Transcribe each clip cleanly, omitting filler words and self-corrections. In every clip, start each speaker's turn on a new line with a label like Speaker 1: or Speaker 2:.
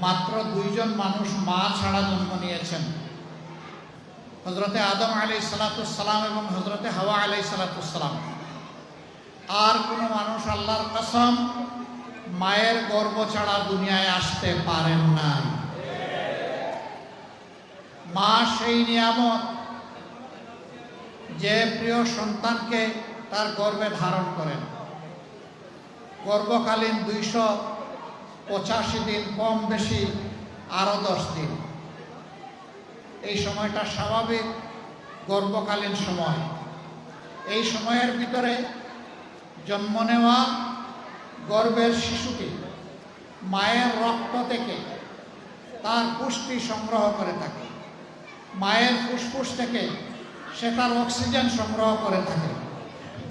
Speaker 1: মাত্র দুইজন মানুষ মা ছাড়া জন্ম নিয়েছেন, হযরতে আদম আলাইহিসসালাম এবং হযরতে হাওয়া আলাইহিসসালাম। আর কোনো মানুষ আল্লাহর কসম মায়ের গর্ভ ছাড়া দুনিয়ায় আসতে পারেন না। মা সেই নিয়ামত যে প্রিয় সন্তানকে তার গর্ভে ধারণ করেন। গর্ভকালীন 285 দিন, কম বেশি আরও 10 দিন। এই সময়টা স্বাভাবিক গর্ভকালীন সময়। এই সময়ের ভিতরে জন্ম নেওয়া গর্ভের শিশুটি মায়ের রক্ত থেকে তার পুষ্টি সংগ্রহ করে থাকে, মায়ের ফুসফুস থেকে সে তার অক্সিজেন সংগ্রহ করে থাকে,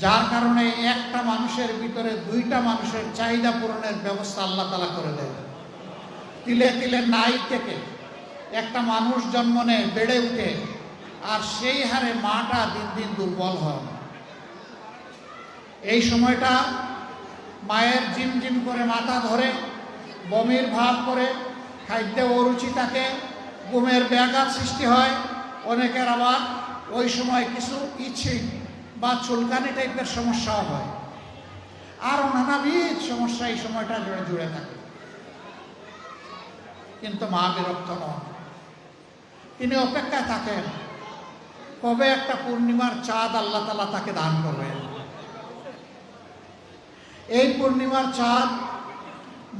Speaker 1: যার কারণে একটা মানুষের ভিতরে 2টা মানুষের চাহিদা পূরণের ব্যবস্থা আল্লাহ তাআলা করে দেন। তিলে তিলে নাই থেকে একটা মানুষ জন্ম নেয়, বেড়ে উঠে, আর সেই হারে মাটা দিন দিন দুর্বল হয়। এই সময়টা মায়ের ঝিমঝিম করে মাথা ধরে, বমির ভাব করে, খাদ্যে অরুচি থাকে, ঘুমের ব্যাঘাত সৃষ্টি হয়। অনেকের আবার ওই সময় কিছু ইচিং বা চুলকানি টাইপের সমস্যাও হয়। আরও নানাবিধ সমস্যা এই সময়টা জুড়ে জুড়ে থাকে। কিন্তু মা বিরক্ত নন, তিনি অপেক্ষায় থাকেন কবে একটা পূর্ণিমার চাঁদ আল্লাহ তাআলা তাকে দান করবেন। এই পূর্ণিমার চাঁদ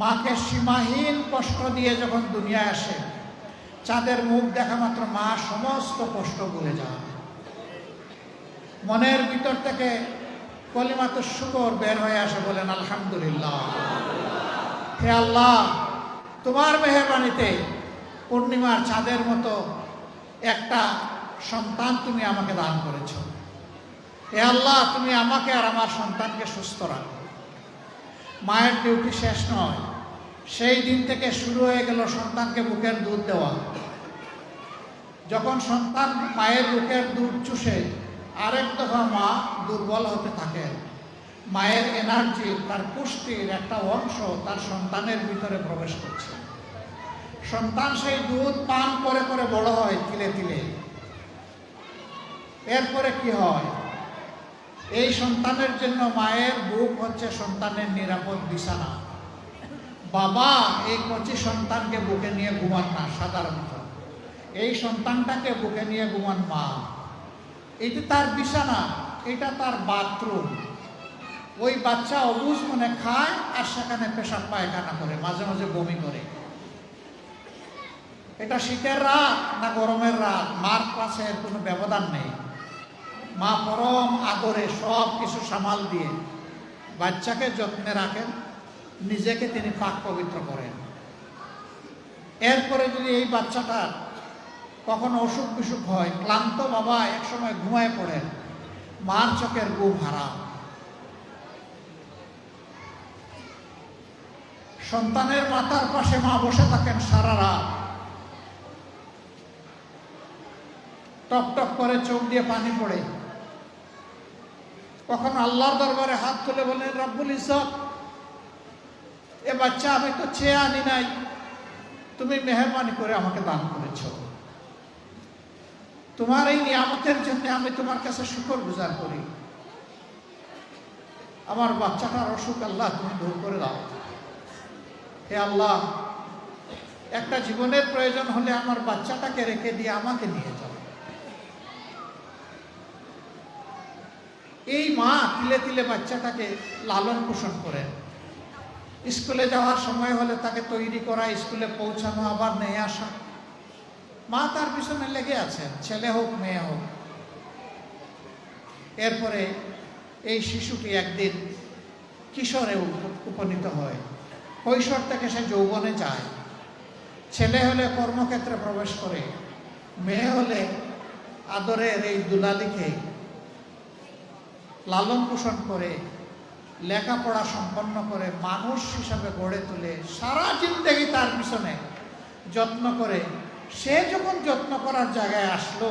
Speaker 1: মাকে সীমাহীন কষ্ট দিয়ে যখন দুনিয়ায় আসে, চাঁদের মুখ দেখা মাত্র মা সমস্ত কষ্ট ভুলে যান। মনের ভিতর থেকে কলিমাতুশ শুকর বের হয়ে আসে, বলেন আলহামদুলিল্লাহ। হে আল্লাহ, তোমার মেহেরবানিতে পূর্ণিমার চাঁদের মতো একটা সন্তান তুমি আমাকে দান করেছ। হে আল্লাহ, তুমি আমাকে আর আমার সন্তানকে সুস্থ রাখো। মায়ের ডিউটি শেষ নয়, সেই দিন থেকে শুরু হয়ে গেল সন্তানকে বুকের দুধ দেওয়া। যখন সন্তান মায়ের বুকের দুধ চুষে আরেক দফা মা দুর্বল হতে থাকে, মায়ের এনার্জি, তার পুষ্টির একটা অংশ তার সন্তানের ভিতরে প্রবেশ করছে। সন্তান সেই দুধ পান করে করে বড় হয় তিলে তিলে। এরপরে কি হয়? এই সন্তানের জন্য মায়ের বুক হচ্ছে সন্তানের নিরাপদ বিছানা। বাবা এই কচি সন্তানকে বুকে নিয়ে ঘুমান না সাধারণত, এই সন্তানটাকে বুকে নিয়ে ঘুমান মা। এটি তার বিছানা, এটা তার বাথরুম। ওই বাচ্চা অবুঝ মনে খায় আর সেখানে পেশাব পায়খানা করে, মাঝে মাঝে বমি করে। এটা শীতের রাত না গরমের রাত, মার কাছে এর কোনো ব্যবধান নেই। মা পরম আদরে সব কিছু সামাল দিয়ে বাচ্চাকে যত্নে রাখেন, নিজেকে তিনি পাক পবিত্র করেন। এরপরে যদি এই বাচ্চাটার কখনো অসুখ বিসুখ হয়, ক্লান্ত বাবা একসময় ঘুমায় পড়েন, মার চোখের ঘুম হারাম। সন্তানের মাথার পাশে মা বসে থাকেন সারা রাত, টপ টপ করে চোখ দিয়ে পানি পড়ে। কখন আল্লাহর দরবারে হাত তুলে বলেন, রব্বুল ইজ্জত, এ বাচ্চা আমি তো চেয়ে আনি নাই, তুমি মেহেরবানি করে আমাকে দান করেছ। তোমার এই নিয়ামতের জন্য আমি তোমার কাছে শুকরগুজার করি। আমার বাচ্চাটার অসুখ আল্লাহ তুমি দূর করে দাও। হে আল্লাহ, একটা জীবনের প্রয়োজন হলে আমার বাচ্চাটাকে রেখে দিয়ে আমাকে নিয়ে যাও। এই মা তিলে তিলে বাচ্চাটাকে লালন পোষণ করেন। স্কুলে যাওয়ার সময় হলে তাকে তৈরি করা, স্কুলে পৌঁছানো, আবার নিয়ে আসা। মা তার পিছনে লেগে আছেন, ছেলে হোক মেয়ে হোক। এরপরে এই শিশুটি একদিন কিশোরে উপনীত হয়, কৈশোর থেকে সে যৌবনে যায়। ছেলে হলে কর্মক্ষেত্রে প্রবেশ করে, মেয়ে হলে আদরের এই দুলালিকে লালন পোষণ করে, লেখাপড়া সম্পন্ন করে, মানুষ হিসাবে গড়ে তুলে, সারা জিন্দেগি তার পিছনে যত্ন করে। সে যখন যত্ন করার জায়গায় আসলো,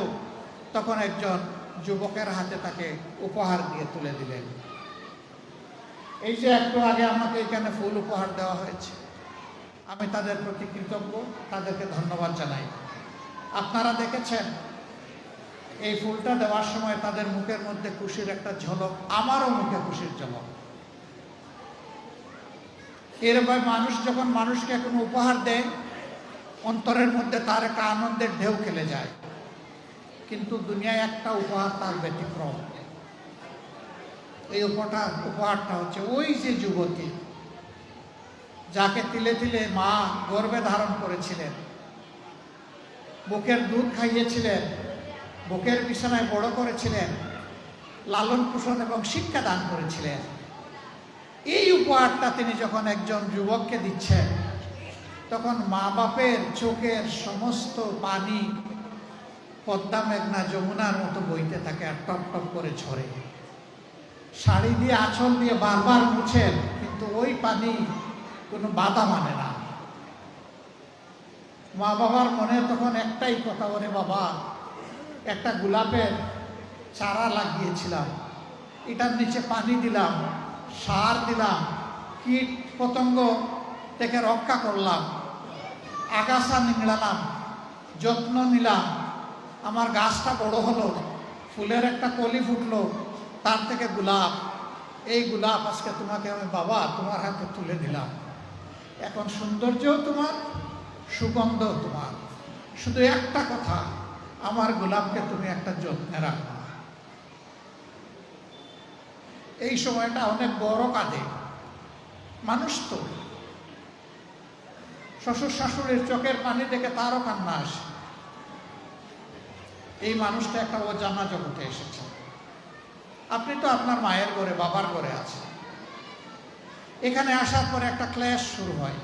Speaker 1: তখন একজন যুবকের হাতে তাকে উপহার দিয়ে তুলে দিলেন। এই যে একটু আগে আমাকে এখানে ফুল উপহার দেওয়া হয়েছে, আমি তাদের প্রতি কৃতজ্ঞ, তাদেরকে ধন্যবাদ জানাই। আপনারা দেখেছেন এই ফুলটা দেওয়ার সময় তাদের মুখের মধ্যে খুশির একটা ঝলক, আমারও মুখে খুশির ঝলক। এরকম মানুষ যখন মানুষকে কোনো উপহার দেয়, অন্তরের মধ্যে তার একটা আনন্দের ঢেউ খেলে যায়। কিন্তু দুনিয়ায় একটা উপহার তার ব্যতিক্রম। এই উপহারটা হচ্ছে ওই যে যুবতী যাকে তিলে তিলে মা গর্ভে ধারণ করেছিলেন, বুকের দুধ খাইয়েছিলেন, বুকের বিছানায় বড় করেছিলেন, লালন পোষণ এবং শিক্ষা দান করেছিলেন। এই উপহারটা তিনি যখন একজন যুবককে দিচ্ছেন, তখন মা বাপের চোখের সমস্ত পানি পদ্মা মেঘনা যমুনার মতো বইতে থাকে আর টপ টপ করে ঝরে। শাড়ি দিয়ে আঁচল দিয়ে বারবার মুছেন, কিন্তু ওই পানি কোনো বাধা মানে না। মা বাবার মনে তখন একটাই কথা, ওরে বাবা, একটা গোলাপের চারা লাগিয়েছিলাম, এটার নিচে পানি দিলাম, সার দিলাম, কীট পতঙ্গ থেকে রক্ষা করলাম, আগাছা নিংড়ালাম, যত্ন নিলাম, আমার গাছটা বড় হলো, ফুলের একটা কলি ফুটলো, তার থেকে গোলাপ, এই গোলাপ আজকে তোমাকে আমি বাবা তোমার হাতে তুলে দিলাম। এখন সৌন্দর্য তোমার, সুগন্ধ তোমার, শুধু একটা কথা, আমার গোলাপকে তুমি একটা যত্নে রাখো। এই সময়টা অনেক বড় কাঁদে মানুষ। তো শ্বশুর শাশুড়ির চোখের পানি দেখে তারও কান্না আসে। এই মানুষটা একটা অজানা জগতে এসেছে। আপনি তো আপনার মায়ের ঘরে, বাবার ঘরে আছেন। এখানে আসার পরে একটা ক্লেশ শুরু হয়।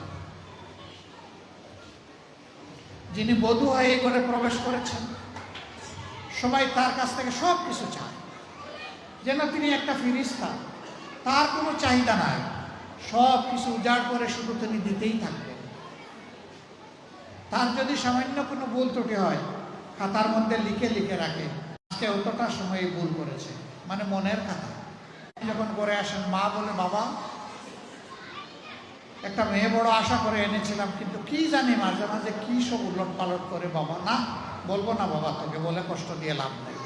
Speaker 1: যিনি বধূ হয়ে এই ঘরে প্রবেশ করেছেন, সবাই তার কাছ থেকে সব কিছু চায়, যেন তিনি একটা ফিরিস্তা, তার কোনো চাহিদা নাই, সব কিছু উজাড় করে শুধু তিনি দিতেই থাকবেন। তার যদি সামান্য কোনো ভুল ত্রুটি হয়, খাতার মধ্যে লিখে লিখে রাখে, আজকে অতটা সময় ভুল করেছে, মানে মনের খাতা। যখন করে আসেন, মা বলে, বাবা, একটা মেয়ে বড় আশা করে এনেছিলাম, কিন্তু কি জানি মাঝে মাঝে কি সব উলট পালট করে। বাবা, না, বলবো না বাবা, তোকে বলে কষ্ট দিয়ে লাভ নেই।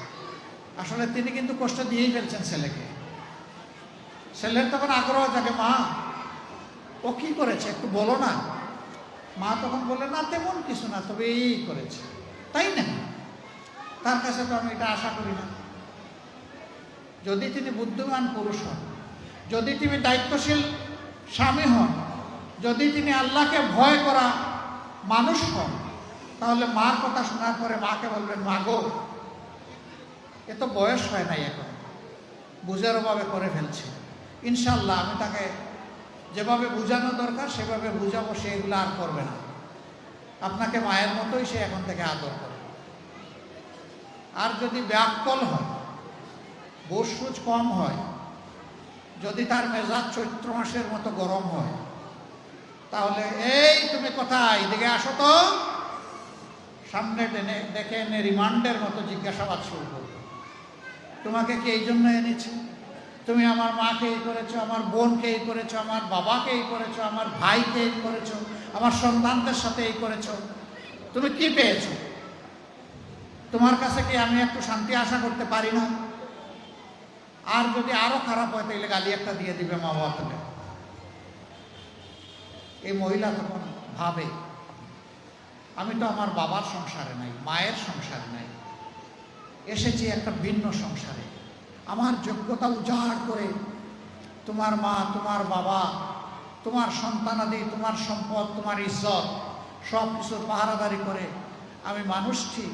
Speaker 1: আসলে তিনি কিন্তু কষ্ট দিয়েই ফেলছেন ছেলেকে। ছেলের তখন আগ্রহ জাগে, মা ও কি করেছে একটু বলো না। মা তখন বলে, না তেমন কিছু না, তবে এই করেছে। তাই না? তার কাছে তো আমি এটা আশা করি না। যদি তিনি বুদ্ধিমান পুরুষ হন, যদি তিনি দায়িত্বশীল স্বামী হন, যদি তিনি আল্লাহকে ভয় করা মানুষ হন, তাহলে মার কথা শোনার পরে মাকে বলবেন, মা গো, এ তো বয়স হয় নাই, এখন বুঝার অভাবে করে ফেলছে। ইনশাল্লাহ আমি তাকে যেভাবে বুঝানো দরকার সেভাবে বুঝাবো, সে এগুলো আর করবে না। আপনাকে মায়ের মতোই সে এখন থেকে আদর করে। আর যদি ব্যাকল হয়, বুঝসুঝ কম হয়, যদি তার মেজাজ চৈত্র মাসের মতো গরম হয়, তাহলে এই তুমি কোথায়, এদিকে আসো তো, সামনে টেনে দেখে এনে রিমান্ডের মতো জিজ্ঞাসাবাদ শুরু করবে। তোমাকে কি এই জন্য এনেছি? তুমি আমার মাকে এই করেছো, আমার বোনকে এই করেছো, আমার বাবাকে এই করেছো, আমার ভাইকে এই করেছো, আমার সন্তানদের সাথে এই করেছো, তুমি কি পেয়েছো? তোমার কাছে কি আমি একটু শান্তি আশা করতে পারি না? আর যদি আরো খারাপ হয়, তাহলে গালি একটা দিয়ে দিবে মা বাবাকে। এই মহিলা তখন ভাবে, আমি তো আমার বাবার সংসারে নাই, মায়ের সংসারে নাই, এসেছি একটা ভিন্ন সংসারে। আমার যোগ্যতা উজাড় করে তোমার মা, তোমার বাবা, তোমার সন্তানাদি, তোমার সম্পদ, তোমার ইজ্জত সব কিছুর পাহারাদারি করে আমি মানুষটি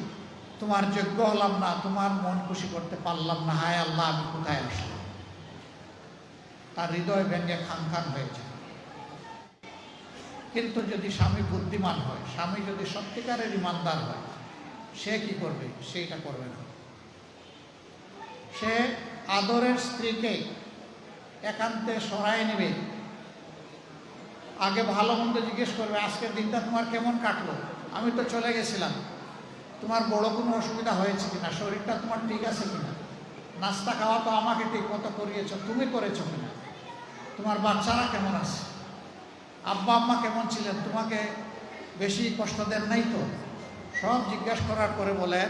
Speaker 1: তোমার যোগ্য হলাম না, তোমার মন খুশি করতে পারলাম না। হায় আল্লাহ, আমি কোথায় আসলাম? তার হৃদয় ভেঙে খান খান হয়ে যায়। কিন্তু যদি স্বামী বুদ্ধিমান হয়, স্বামী যদি সত্যিকারের ইমানদার হয়, সে কি করবে? সেইটা করবে না। সে আদরের স্ত্রীকে একান্তে সরায় নেবে, আগে ভালো মন্দ জিজ্ঞেস করবে, আজকের দিনটা তোমার কেমন কাটলো? আমি তো চলে গেছিলাম, তোমার বড় কোনো অসুবিধা হয়েছে কিনা, শরীরটা তোমার ঠিক আছে কিনা, নাস্তা খাওয়া তো আমাকে ঠিক মতো করিয়েছ, তুমি করেছো কিনা, তোমার বাচ্চারা কেমন আছে? আব্বা আম্মা কেমন ছিলেন, তোমাকে বেশি কষ্ট দেন নাই তো? সব জিজ্ঞাসা করার পরে বলেন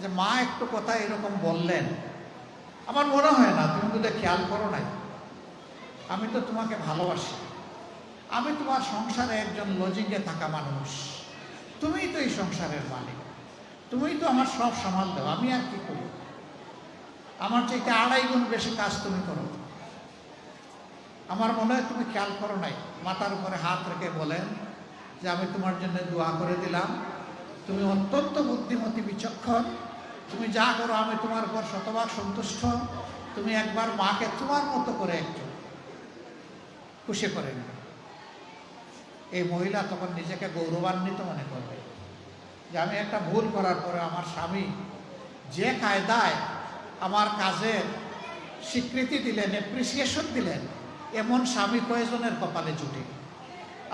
Speaker 1: যে মা একটু কথা এরকম বললেন, আমার মনে হয় না, তুমি বোধহয় খেয়াল করো নাই, আমি তো তোমাকে ভালোবাসি, আমি তোমার সংসারে একজন লজিংয়ে থাকা মানুষ, তুমিই তো এই সংসারের মালিক, তুমিই তো আমার সব সামাল দাও, আমি আর কি করি? আমার চাইতে 2.5 গুণ বেশি কাজ তুমি করো। আমার মনে হয় তুমি খেয়াল করো নাই। মাথার উপরে হাত রেখে বলেন যে আমি তোমার জন্য দোয়া করে দিলাম, তুমি অত্যন্ত বুদ্ধিমতী, বিচক্ষণ, তুমি যা করো আমি তোমার উপর শতভাগ সন্তুষ্ট, তুমি একবার মাকে তোমার মতো করে একটু খুশি করে নেবে। এই মহিলা তখন নিজেকে গৌরবান্বিত মনে করবে যে আমি একটা ভুল করার পরে আমার স্বামী যে কায়দায় আমার কাজের স্বীকৃতি দিলেন, অ্যাপ্রিসিয়েশন দিলেন, এমন স্বামী কয়েকজনের কপালে জুটে।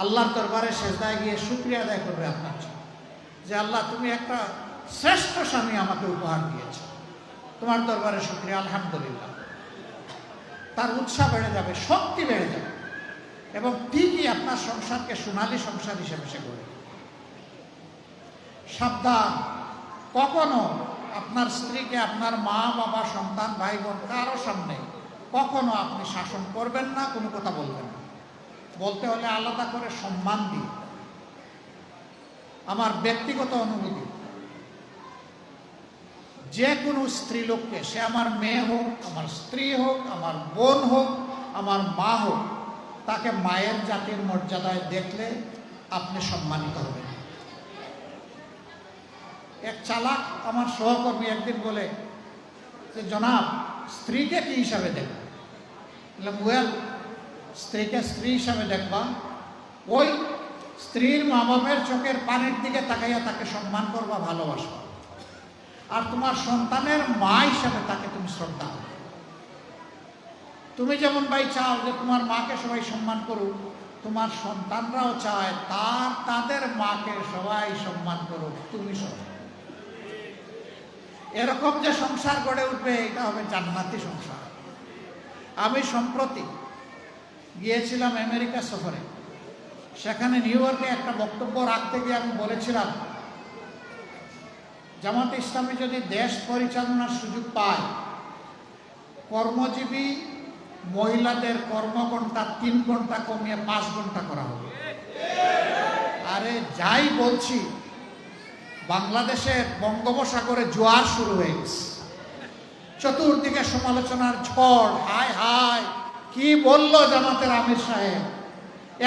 Speaker 1: আল্লাহর দরবারে সেজদায় গিয়ে শুকরিয়া আদায় করবে আপনার জন্য যে আল্লাহ তুমি একটা শ্রেষ্ঠ স্বামী আমাকে উপহার দিয়েছ, তোমার দরবারে শুকরিয়া, আলহামদুলিল্লাহ। তার উৎসাহ বেড়ে যাবে, শক্তি বেড়ে যাবে, এবং ঠিকই আপনার সংসারকে সোনালী সংসার হিসেবে সে গড়ে। সাবধান, কখনো আপনার স্ত্রীকে আপনার মা বাবা সন্তান ভাই বোন কারো সামনে কখনো আপনি শাসন করবেন না, কোনো কথা বলবেন না। বলতে হলে আলাদা করে সম্মান দিই। আমার ব্যক্তিগত অনুভূতি, যে কোনো স্ত্রী লোককে, সে আমার মেয়ে হোক, আমার স্ত্রী হোক, আমার বোন হোক, আমার মা হোক, তাকে মায়ের জাতির মর্যাদায় দেখলে আপনি সম্মানিত হবেন। এক চালাক আমার সহকর্মী একদিন বলে যে জনাব, স্ত্রীকে কি হিসাবে দেখবেন? ওয়েল, স্ত্রীকে স্ত্রী হিসাবে দেখবা, ওই স্ত্রীর মা বাপের চোখের পানির দিকে তাকাইয়া তাকে সম্মান করবা, ভালোবাসবা, আর তোমার সন্তানের মা হিসাবে তাকে তুমি শ্রদ্ধা করো। তুমি যেমন ভাই চাও যে তোমার মাকে সবাই সম্মান করুক, তোমার সন্তানরাও চায় তাদের মাকে সবাই সম্মান করুক, তুমি সবাই। এরকম যে সংসার গড়ে উঠবে, এটা হবে জান্নাতি সংসার। আমি সম্প্রতি গিয়েছিলাম আমেরিকা সফরে, সেখানে নিউ ইয়র্কে একটা বক্তব্য রাখতে গিয়ে আমি বলেছিলাম, জামাতে ইসলামী যদি দেশ পরিচালনার সুযোগ পায়, কর্মজীবী মহিলাদের কর্মঘণ্টা 3 ঘন্টা কমিয়ে 5 ঘন্টা করা হবে। আরে যাই বলছি, বাংলাদেশের বঙ্গোপসাগরে জোয়ার শুরু হয়ে গেছে, চতুর্দিকে সমালোচনার ঝড়। হায় হায়, কি বললো জামাতের আমির সাহেব,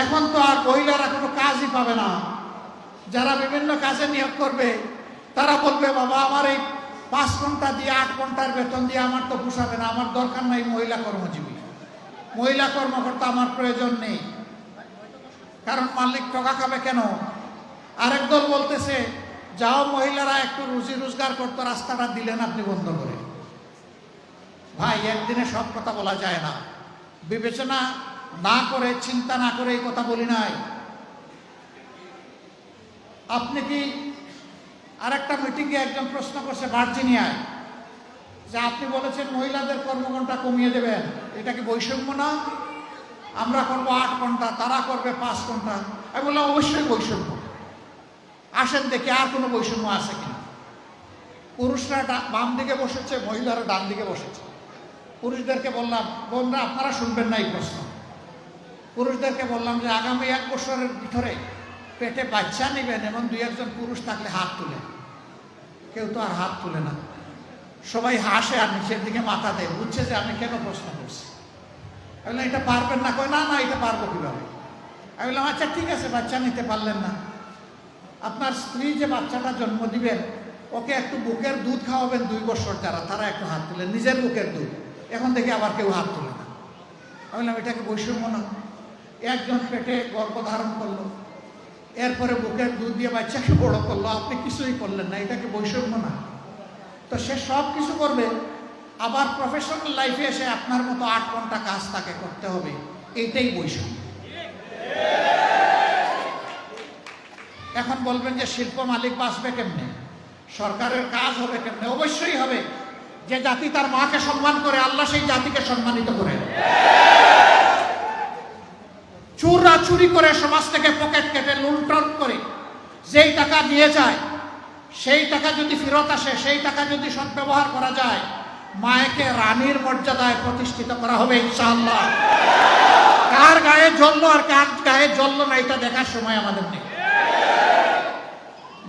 Speaker 1: এখন তো আর মহিলারা কোনো কাজই পাবে না। যারা বিভিন্ন কাজে নিয়োগ করবে তারা বলবে বাবা আমার এই 5 ঘন্টা দিয়ে 8 ঘন্টার বেতন দিয়ে আমার তো পোষাবে না, আমার দরকার নাই মহিলা কর্মজীবী, মহিলা কর্মকর্তা আমার প্রয়োজন নেই। কারণ মালিক টাকা খাবে কেন? আরেক দল বলতেছে যাও মহিলারা একটু রুজি রোজগার করতো, রাস্তাটা দিলেন আপনি বন্ধ করে। ভাই, একদিনে সব কথা বলা যায় না, বিবেচনা না করে, চিন্তা না করে এই কথা বলি নাই। আপনি কি আরেকটা মিটিংয়ে একজন প্রশ্ন করছে ভার্জিনিয়ায়, যে আপনি বলেছেন মহিলাদের কর্মঘণ্টা কমিয়ে দেবেন, এটা কি বৈষম্য না? আমরা করবো 8 ঘন্টা, তারা করবে 5 ঘন্টা। আমি বললাম অবশ্যই বৈষম্য। আসেন দেখি আর কোনো বৈষম্য আছে কিনা। পুরুষরা বাম দিকে বসেছে, মহিলারা ডান দিকে বসেছে। পুরুষদেরকে বললাম, বোনরা আপনারা শুনবেন না এই প্রশ্ন। পুরুষদেরকে বললাম যে আগামী 1 বছরের ভিতরে পেটে বাচ্চা নেবেন এমন 2-1 জন পুরুষ থাকলে হাত তুলে। কেউ তো আর হাত তুলে না, সবাই হাসে আর নিচের দিকে মাথা দেয়, বুঝছে যে আমি কেন প্রশ্ন করছি। আমি বললাম এটা পারবেন না? কয় না না, এটা পারবো কিভাবে। আমি বললাম আচ্ছা ঠিক আছে, বাচ্চা নিতে পারলেন না, আপনার স্ত্রী যে বাচ্চাটা জন্ম দিবেন ওকে একটু বুকের দুধ খাওয়াবেন 2 বছর, যারা তারা একটু হাত তুলেন, নিজের বুকের দুধ। এখন দেখি আবার কেউ হাত তুলে না। আমি বললাম এটাকে বৈষম্য না? একজন পেটে গর্ভধারণ করলো, এরপরে বুকের দুধ দিয়ে বাচ্চাকে বড় করলো, আপনি কিছুই করলেন না, এটাকে বৈষম্য না? তো সে সব কিছু করবে, আবার প্রফেশনাল লাইফে এসে আপনার মতো 8 ঘন্টা কাজ তাকে করতে হবে, এইটাই বৈষম্য। এখন বলবেন যে শিল্প মালিক বাঁচবে কেমনে, সরকারের কাজ হবে কেমনে? অবশ্যই হবে। যে জাতি তার মাকে সম্মান করে, আল্লাহ সেই জাতিকে সম্মানিত করে। চুররা চুরি করে সমাজ থেকে পকেট কেটে লুণ্ঠন করে যেই টাকা দিয়ে যায়, সেই টাকা যদি ফেরত আসে, সেই টাকা যদি সদ্ব্যবহার করা যায়, মায়েকে রানীর মর্যাদায় প্রতিষ্ঠিত করা হবে ইনশাআল্লাহ। কার গায়ে জ্বললো আর কার গায়ে জ্বললো না এটা দেখার সময় আমাদের নেই।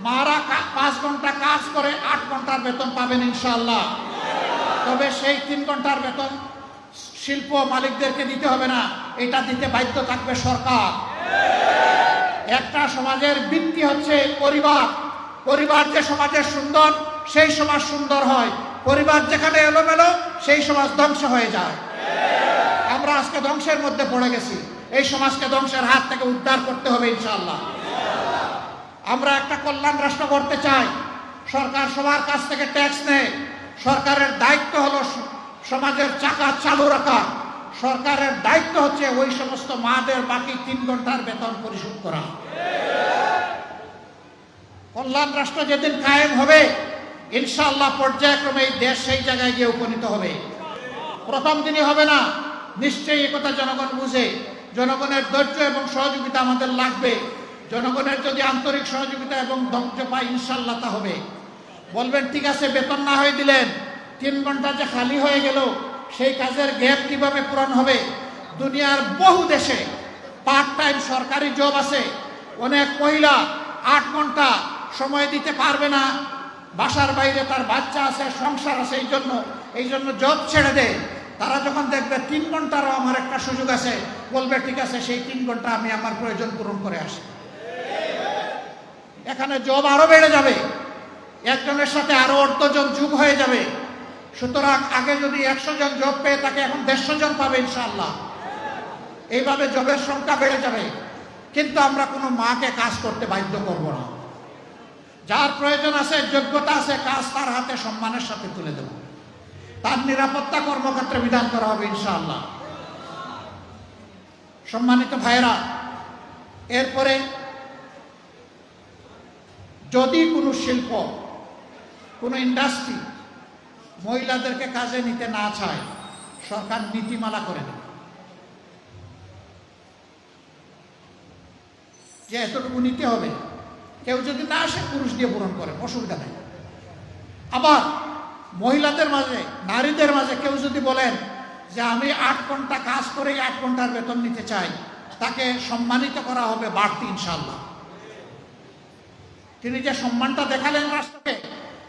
Speaker 1: মারা 5 ঘন্টা কাজ করে 8 ঘন্টার বেতন পাবেন ইনশাআল্লাহ। তবে সেই 3 ঘন্টার বেতন শিল্প মালিকদেরকে দিতে হবে না, এটা দিতে বাধ্য থাকবে সরকার। একটা সমাজের ভিত্তি হচ্ছে পরিবার। পরিবার যে সমাজের সুন্দর, সেই সমাজ সুন্দর হয়। পরিবার যেখানে এলোমেলো, সেই সমাজ ধ্বংস হয়ে যায়। আমরা আজকে ধ্বংসের মধ্যে পড়ে গেছি। এই সমাজকে ধ্বংসের হাত থেকে উদ্ধার করতে হবে ইনশাআল্লাহ। আমরা একটা কল্যাণ রাষ্ট্র করতে চাই। সরকার সবার কাছ থেকে ট্যাক্স নেয়। সরকারের দায়িত্ব হলো সমাজের চাকা চালু রাখা। সরকারের দায়িত্ব হচ্ছে ওই সমস্ত মাদের বাকি 3 ঘন্টার বেতন পরিশোধ করা। কল্যাণ রাষ্ট্র যেদিন কায়েম হবে ইনশাআল্লাহ পর্যায়ক্রমে এই দেশ সেই জায়গায় গিয়ে উপনীত হবে। প্রথম দিনই হবে না, নিশ্চয়ই একথা জনগণ বুঝে। জনগণের ধৈর্য এবং সহযোগিতা আমাদের লাগবে। জনগণের যদি আন্তরিক সহযোগিতা এবং ধৈর্য পায় ইনশাআল্লাহ তা হবে। বলবেন ঠিক আছে, বেতন না হয়ে দিলেন, 3 ঘন্টা যে খালি হয়ে গেল, সেই কাজের গ্যাপ কিভাবে পূরণ হবে? দুনিয়ার বহু দেশে পার্ট টাইম সরকারি জব আছে। অনেক মহিলা 8 ঘন্টা সময় দিতে পারবে না, বাসার বাইরে তার বাচ্চা আছে, সংসার আছে, এই জন্য জব ছেড়ে দেয়। তারা যখন দেখবে 3 ঘন্টারও আমার একটা সুযোগ আছে, বলবে ঠিক আছে, সেই 3 ঘন্টা আমি আমার প্রয়োজন পূরণ করে আসি। এখানে জব আরো বেড়ে যাবে, একজনের সাথে আরো 18 জন যোগ হয়ে যাবে। সুতরাং আগে যদি 100 জন জব পেয়ে থাকে, এখন 150 জন পাবে ইনশাআল্লাহ। এইভাবে জবের সংখ্যা বেড়ে যাবে। কিন্তু আমরা কোনো মাকে কাজ করতে বাধ্য করব না। যার প্রয়োজন আছে, যোগ্যতা আছে, কাজ তার হাতে সম্মানের সাথে তুলে দেব। তার নিরাপত্তা কর্মক্ষেত্রে বিধান করা হবে ইনশাআল্লাহ। সম্মানিত ভাইয়েরা, এরপরে যদি কোনো শিল্প, কোনো ইন্ডাস্ট্রি মহিলাদেরকে কাজে নিতে না চায়, সরকার নীতিমালা করে দেবে যে এতটুকু নিতে হবে। কেউ যদি না আসে, পুরুষ দিয়ে পূরণ করে, অসুবিধা নেই। আবার মহিলাদের মাঝে, নারীদের মাঝে কেউ যদি বলেন যে আমি 8 ঘন্টা কাজ করে 8 ঘন্টার বেতন নিতে চাই, তাকে সম্মানিত করা হবে বাড়তি ইনশাআল্লাহ। তিনি যে সম্মানটা দেখালেন রাষ্ট্রকে,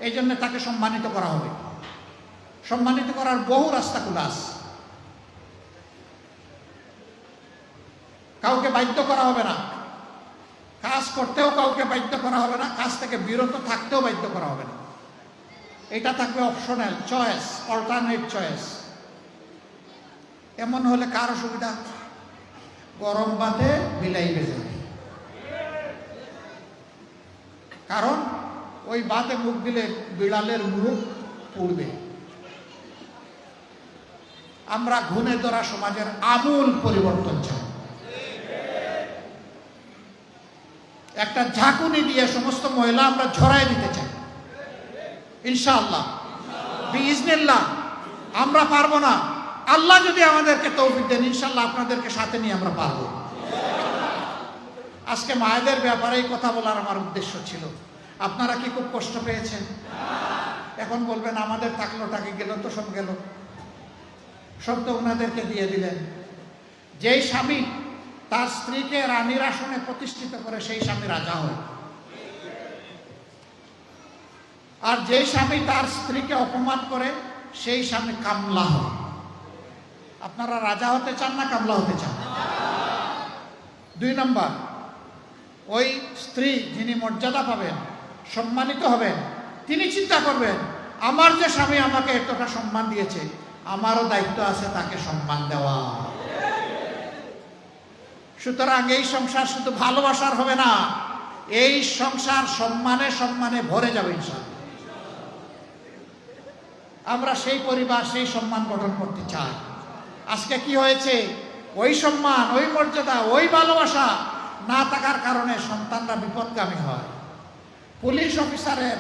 Speaker 1: এই জন্য তাকে সম্মানিত করা হবে। সম্মানিত করার বহু রাস্তা খোলা আছে। কাউকে বাধ্য করা হবে না, কাজ করতেও কাউকে বাধ্য করা হবে না, কাজ থেকে বিরত থাকতেও বাধ্য করা হবে না। এটা থাকবে অপশনাল চয়েস, অল্টারনেট চয়েস। এমন হলে কার অসুবিধা? গরম ভাতে বিলাই বেজে, কারণ ওই ভাতে মুখ দিলে বিড়ালের মুখ পুড়বে। আমরা ঘুণে ধরা সমাজের আমূল পরিবর্তন চাই। একটা ঝাঁকুনি দিয়ে সমস্ত মহিলা আমরা ঝরাই দিতে চাই ইনশাআল্লাহ, বিইজনিল্লাহ। আমরা পারবো না, আল্লাহ যদি আমাদেরকে তৌফিক দেন ইনশাআল্লাহ আপনাদেরকে সাথে নিয়ে আমরা পারবো। আজকে মায়েদের ব্যাপারে কথা বলার আমার উদ্দেশ্য ছিল। আপনারা কি খুব কষ্ট পেয়েছেন? এখন বলবেন আমাদের থাকলোটাকে গেল তো, সব গেল, সব তো ওনাদেরকে দিয়ে দিলেন। যেই স্বামী তার স্ত্রীকে রানীর আসনে প্রতিষ্ঠিত করে, সেই স্বামী রাজা হয়। আর যেই স্বামী তার স্ত্রীকে অপমান করে, সেই স্বামী কামলা হয়। আপনারা রাজা হতে চান না কামলা হতে চান? 2 নম্বর, ওই স্ত্রী যিনি মর্যাদা পাবেন, সম্মানিত হবেন, তিনি চিন্তা করবেন আমার যে স্বামী আমাকে এতটা সম্মান দিয়েছে, আমারও দায়িত্ব আছে তাকে সম্মান দেওয়া। সুতরাং এই সংসার শুধু ভালোবাসার হবে না, এই সংসার সম্মানে সম্মানে ভরে যাবে ইনশাআল্লাহ। আমরা সেই পরিবার, সেই সম্মান গঠন করতে চাই। আজকে কি হয়েছে? ওই সম্মান, ওই মর্যাদা, ওই ভালোবাসা না থাকার কারণে সন্তানরা বিপদগামী হয়। পুলিশ অফিসারের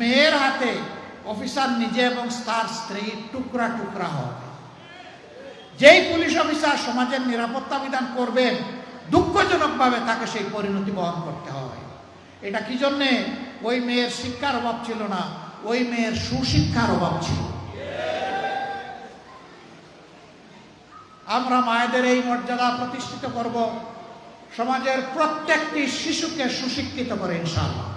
Speaker 1: মেয়ের হাতে অফিসার নিজে এবং তার স্ত্রী টুকরা টুকরা হয়। যেই পুলিশ অফিসার সমাজের নিরাপত্তা বিধান করবেন, দুঃখজনকভাবে তাকে সেই পরিণতি বহন করতে হয়। এটা কি জন্যে? ওই মেয়ের শিক্ষার অভাব ছিল না, ওই মেয়ের সুশিক্ষার অভাব ছিল। আমরা মায়েদের এই মর্যাদা প্রতিষ্ঠিত করব, সমাজের প্রত্যেকটি শিশুকে সুশিক্ষিত করে ইনশাআল্লাহ।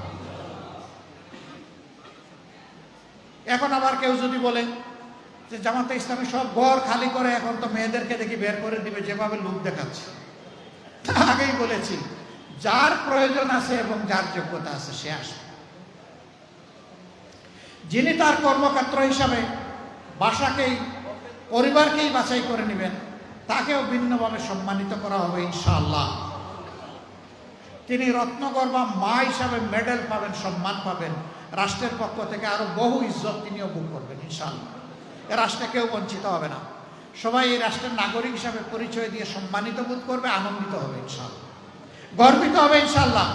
Speaker 1: এখন আবার কেউ যদি বলে যে জামাতে ইসলামী সব ঘর খালি করে, এখন তো মেয়েদেরকে দেখি বের করে দিবে, যেভাবে লোক দেখাচ্ছে। আগেই বলেছি, যার প্রয়োজন আছে এবং যার যোগ্যতা আছে সে আসবে। যিনি তার কর্মক্ষেত্র হিসাবে বাসাকেই, পরিবারকেই বাছাই করে নেবেন, তাকেও ভিন্নভাবে সম্মানিত করা হবে ইনশাআল্লাহ। তিনি রত্নগর্ভা মা হিসাবে মেডেল পাবেন, সম্মান পাবেন, রাষ্ট্রের পক্ষ থেকে আরো বহু ইজ্জত তিনিও ভোগ করবেন ইনশাআল্লাহ। এ রাষ্ট্রে কেউ বঞ্চিত হবে না, সবাই এই রাষ্ট্রের নাগরিক হিসাবে পরিচয় দিয়ে সম্মানিত বোধ করবে, আনন্দিত হবে ইনশাআল্লাহ, গর্বিত হবে ইনশাআল্লাহ।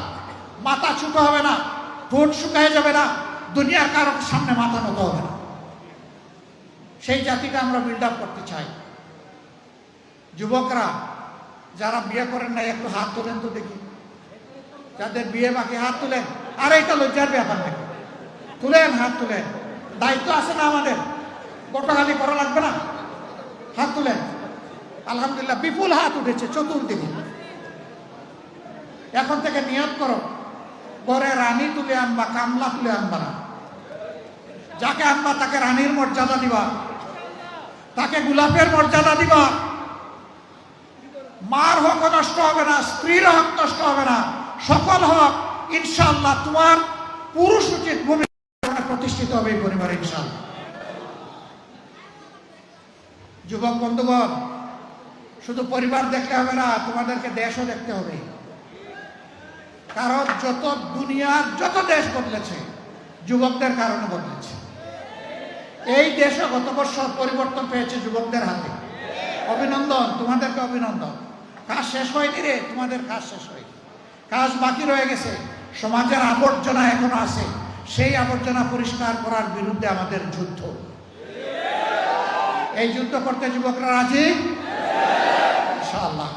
Speaker 1: মাথা ছোট হবে না, ঠোঁট শুকায় যাবে না, দুনিয়ার কারোর সামনে মাথা নত হবে না। সেই জাতিটা আমরা বিল্ড আপ করতে চাই। যুবকরা যারা বিয়ে করেন না, একটু হাত তোলেন তো দেখি। যাদের বিয়ে বাকি হাত তুলেন। আর এটা লজ্জার ব্যাপার নাকি? তুলেন, হাত তুলেন, দায়িত্ব আছে না আমাদের, গোটাগালি করা লাগবে না। হাত তুলেন। আলহামদুলিল্লাহ, বিপুল হাত উঠেছে চতুর্দিকে। এখন থেকে নিয়ত করো, পরে রানী তুলে আনবা, কামলা তুলে আনবা না। যাকে আনবা তাকে রানীর মর্যাদা দিবা, তাকে গোলাপের মর্যাদা দিবা। মার হক নষ্ট হবে না, স্ত্রীর হক নষ্ট হবে না, সকল হক ইনশাআল্লাহ তোমার পুরুষ উচিত ভূমিকা প্রতিষ্ঠিত হবে এই পরিবারে ইনশাআল্লাহ। যুবক বন্ধুগণ, শুধু পরিবার দেখতে হবে না, তোমাদেরকে দেশও দেখতে হবে। কারণ দুনিয়ার যত দেশ বদলেছে যুবকদের কারণে বদলেছে। এই দেশও গত বছর পরিবর্তন পেয়েছে যুবকদের হাতে। অভিনন্দন, তোমাদেরকে অভিনন্দন। কাজ শেষ হয়নি রে, তোমাদের কাজ শেষ হয়নি, কাজ বাকি রয়ে গেছে। সমাজের আবর্জনা এখনো আছে, সেই আবর্জনা পরিষ্কার করার বিরুদ্ধে আমাদের যুদ্ধ। এই যুদ্ধ করতে যুবকরা রাজি ইনশাআল্লাহ।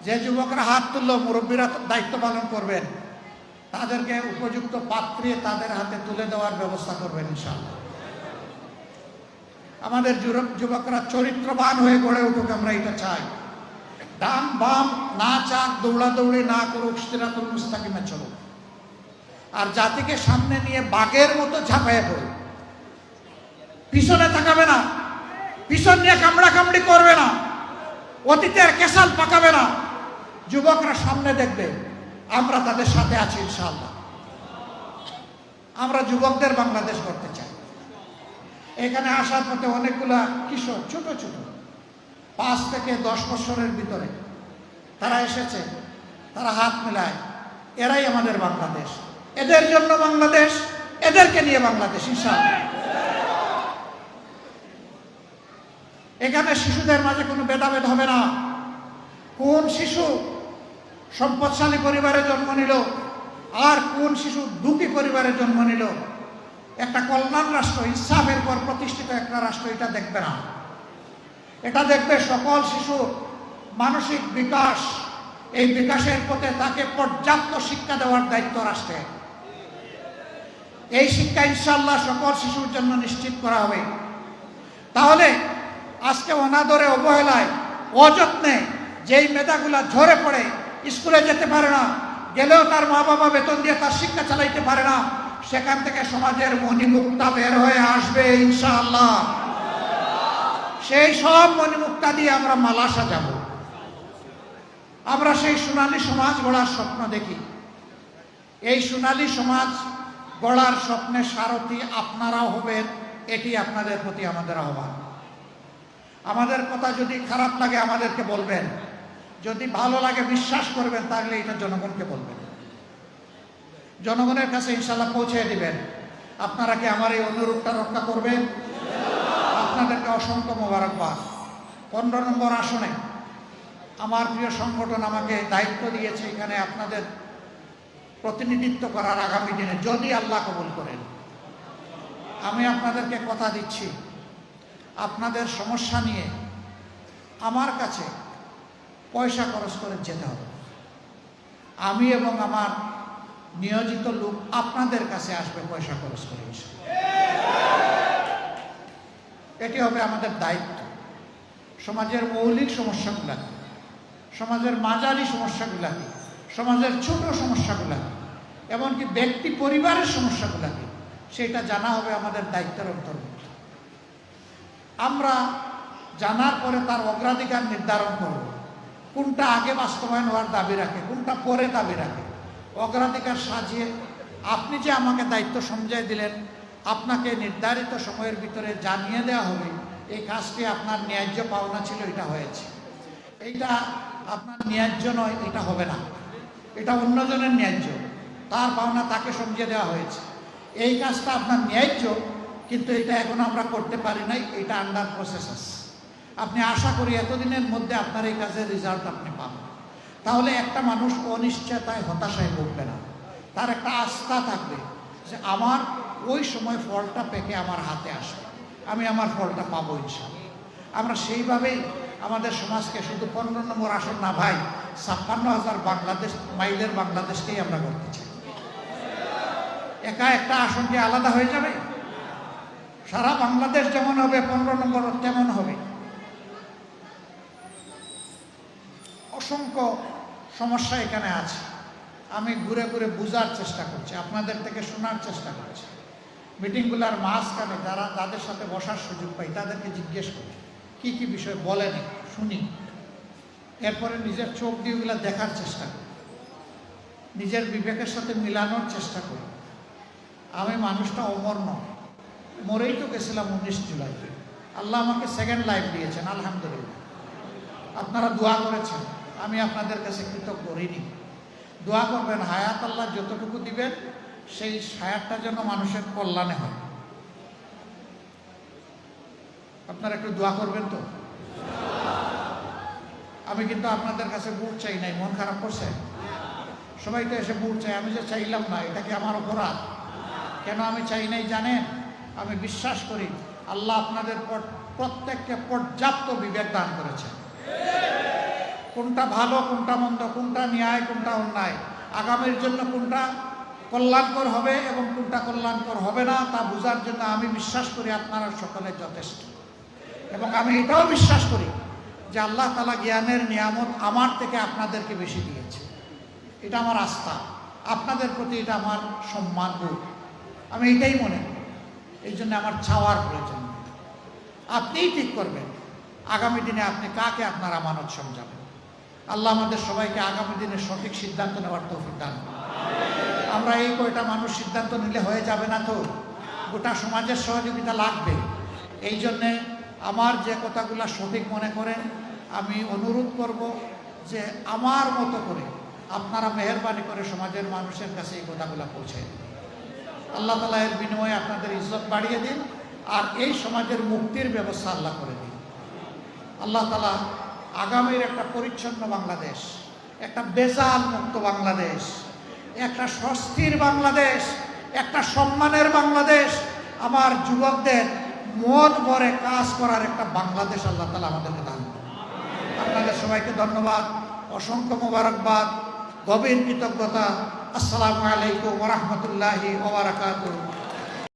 Speaker 1: যে যুবকরা হাত তুললো, মুরব্বীরা দায়িত্ব পালন করবেন, তাদেরকে উপযুক্ত পাত্রে তাদের হাতে তুলে দেওয়ার ব্যবস্থা করবেন ইনশাআল্লাহ। আমাদের যুবকরা চরিত্রবান হয়ে গড়ে উঠুক, আমরা এটা চাই। ডান বাম না চাক, দৌড়াদৌড়ি না করুক, সিরাতুল মুস্তাকিমে চলুক। আর জাতিকে সামনে নিয়ে বাঘের মতো ঝাঁপাইয়ে পড়ুক, পিছনে তাকাবে না, পিছন নিয়ে কামড়া কামড়ি করবে না, অতীতের কেসাল পাকাবে না। যুবকরা সামনে দেখবে, আমরা তাদের সাথে আছি ইনশাআল্লাহ। আমরা যুবকদের বাংলাদেশ করতে চাই। এখানে আসার পথে অনেকগুলা কিশোর, ছোট ছোট 5 থেকে 10 বছরের ভিতরে তারা এসেছে, তারা হাত মেলায়। এরাই আমাদের বাংলাদেশ, এদের জন্য বাংলাদেশ, এদেরকে নিয়ে বাংলাদেশ ইনশাআল্লাহ। এখানে শিশুদের মাঝে কোনো ভেদাভেদ হবে না। কোন শিশু সম্পদশালী পরিবারে জন্ম নিল আর কোন শিশু দুঃখী পরিবারে জন্ম নিল, একটা কল্যাণ রাষ্ট্র, ইনসাফের পর প্রতিষ্ঠিত একটা রাষ্ট্র এটা দেখবে না। এটা দেখবে সকল শিশুর মানসিক বিকাশ, এই বিকাশের পথে তাকে পর্যাপ্ত শিক্ষা দেওয়ার দায়িত্ব রাষ্ট্রের। এই শিক্ষা ইনশাআল্লাহ সকল শিশুর জন্য নিশ্চিত করা হবে। তাহলে আজকে অনাদরে, অবহেলায়, অযত্নে যেই মেধাগুলা ঝরে পড়ে, স্কুলে যেতে পারে না, গেলেও তার মা বাবা বেতন দিয়ে তার শিক্ষা চালাইতে পারে না, সেখান থেকে সমাজের মণিমুক্তা বের হয়ে আসবে ইনশাআল্লাহ। সেই সব মণিমুক্তা দিয়ে আমরা মালা সাজাবো। আমরা সেই সোনালী সমাজ গড়ার স্বপ্ন দেখি। এই সোনালী সমাজ গড়ার স্বপ্নে সারথি আপনারাও হবেন, এটি আপনাদের প্রতি আমাদের আহ্বান। আমাদের কথা যদি খারাপ লাগে আমাদেরকে বলবেন, যদি ভালো লাগে বিশ্বাস করবেন, তাহলে এটা জনগণকে বলবেন, জনগণের কাছে ইনশাআল্লাহ পৌঁছে দিবেন। আপনারা কি আমার এই অনুরোধটা রক্ষা করবেন? আপনাদেরকে অসংখ্য মোবারকবাদ। 15 নম্বর আসনে আমার প্রিয় সংগঠন আমাকে দায়িত্ব দিয়েছে এখানে আপনাদের প্রতিনিধিত্ব করার আগামী দিনে, যদি আল্লাহ কবুল করেন। আমি আপনাদেরকে কথা দিচ্ছি, আপনাদের সমস্যা নিয়ে আমার কাছে পয়সা খরচ করে যেতে হবে। আমি এবং আমার নিয়োজিত লোক আপনাদের কাছে আসবে পয়সা খরচ করে। এটি হবে আমাদের দায়িত্ব। সমাজের মৌলিক সমস্যাগুলাকে, সমাজের মাঝারি সমস্যাগুলাকে, সমাজের ছোট সমস্যাগুলাকে, এমনকি ব্যক্তি পরিবারের সমস্যাগুলাকে, সেটা জানা হবে আমাদের দায়িত্বের অন্তর্ভুক্ত। আমরা জানার পরে তার অগ্রাধিকার নির্ধারণ করব, কোনটা আগে বাস্তবায়ন হওয়ার দাবি রাখে, কোনটা পরে দাবি রাখে, অগ্রাধিকার সাজিয়ে আপনি যে আমাকে দায়িত্ব সমঝাই দিলেন, আপনাকে নির্ধারিত সময়ের ভিতরে জানিয়ে দেওয়া হবে এই কাজটি আপনার ন্যায্য পাওনা ছিল, এটা হয়েছে, এইটা আপনার ন্যায্য নয়, এটা হবে না, এটা অন্যজনের ন্যায্য, তার পাওনা তাকে সমঝিয়ে দেওয়া হয়েছে, এই কাজটা আপনার ন্যায্য কিন্তু এটা এখন আমরা করতে পারি নাই, এটা আন্ডার প্রসেস আছে। আপনি আশা করি এতদিনের মধ্যে আপনার এই কাজের রেজাল্ট আপনি পাবেন। তাহলে একটা মানুষ অনিশ্চয়তায় হতাশায় ভুগবে না, তার একটা আস্থা থাকবে যে আমার ওই সময় ফলটা পেকে আমার হাতে আসবে, আমি আমার ফলটা পাবো ইনশাআল্লাহ। আমরা সেইভাবেই আমাদের সমাজকে শুধু 15 নম্বর আসন না ভাই, 56,000 বাংলাদেশ মাইলের বাংলাদেশকেই আমরা করতে চাই। একা একটা আসন কি আলাদা হয়ে যাবে? সারা বাংলাদেশ যেমন হবে 15 নম্বর তেমন হবে। অসংখ্য সমস্যা এখানে আছে, আমি ঘুরে ঘুরে বোঝার চেষ্টা করছি, আপনাদের থেকে শোনার চেষ্টা করছি। মিটিংগুলোর মাঝখানে যাদের সাথে বসার সুযোগ পাই তাদেরকে জিজ্ঞেস করি কি কি বিষয় বলেন, শুনি, এরপরে নিজের চোখ দিয়ে ওগুলো দেখার চেষ্টা করি, নিজের বিবেকের সাথে মিলানোর চেষ্টা করি। আমি মানুষটা অমর নয়, মরেই তো গেছিলাম 19 জুলাই, আল্লাহ আমাকে সেকেন্ড লাইফ দিয়েছেন আলহামদুলিল্লাহ। আপনারা দোয়া করেছেন, আমি আপনাদের কাছে কৃতজ্ঞ ঋণী। দোয়া করবেন হায়াত আল্লাহ যতটুকু দিবেন সেই হায়াতটা যেন মানুষের কল্যাণে হয়। আপনারা একটু দোয়া করবেন তো। আমি কিন্তু আপনাদের কাছে বুট চাই নাই, মন খারাপ করছে? সবাই তো এসে বুট চাই, আমি যে চাইলাম না, এটা কি আমার অপরাধ? কেন আমি চাই নাই জানেন? আমি বিশ্বাস করি আল্লাহ আপনাদের প্রত্যেককে পর্যাপ্ত বিবেক দান করেছেন, কোনটা ভালো কোনটা মন্দ, কোনটা ন্যায় কোনটা অন্যায়, আগামীর জন্য কোনটা কল্যাণকর হবে এবং কোনটা কল্যাণকর হবে না তা বোঝার জন্য আমি বিশ্বাস করি আপনারা সকলে যথেষ্ট। এবং আমি এটাও বিশ্বাস করি যে আল্লাহ তাআলা জ্ঞানের নিয়ামত আমার থেকে আপনাদেরকে বেশি দিয়েছে, এটা আমার আস্থা, আপনাদের প্রতি এটা আমার সম্মান বোধ, আমি এটাই মনে করি। এই জন্য আমার চাওয়ার প্রয়োজন নেই, আপনিই ঠিক করবেন আগামী দিনে আপনি কাকে আপনার আমানত সমঝাবেন। আল্লাহ আমাদের সবাইকে আগামী দিনে সঠিক সিদ্ধান্ত নেওয়ার তৌফিক দান করুন। আমরা এই কয়টা মানুষ সিদ্ধান্ত নিলে হয়ে যাবে না তো, গোটা সমাজের সহযোগিতা লাগবে। এই জন্যে আমার যে কথাগুলো সঠিক মনে করেন আমি অনুরোধ করব যে আমার মতো করে আপনারা মেহেরবানি করে সমাজের মানুষের কাছে এই কথাগুলো পৌঁছে দিন। আল্লাহ তাআলা এর বিনিময়ে আপনাদের ইজ্জত বাড়িয়ে দিন আর এই সমাজের মুক্তির ব্যবস্থা আল্লাহ করে দিন। আল্লাহ তাআলা আগামীর একটা পরিচ্ছন্ন বাংলাদেশ, একটা বেজাল মুক্ত বাংলাদেশ, একটা স্বস্তির বাংলাদেশ, একটা সম্মানের বাংলাদেশ, আমার যুবকদের মন ভরে কাজ করার একটা বাংলাদেশ আল্লাহ তাআলা আমাদেরকে দান করুন। আপনাদের সবাইকে ধন্যবাদ, অসংখ্য মোবারকবাদ, গভীর কৃতজ্ঞতা। আসসালামু আলাইকুম ওয়া রাহমাতুল্লাহি ওয়া বারাকাতুহু।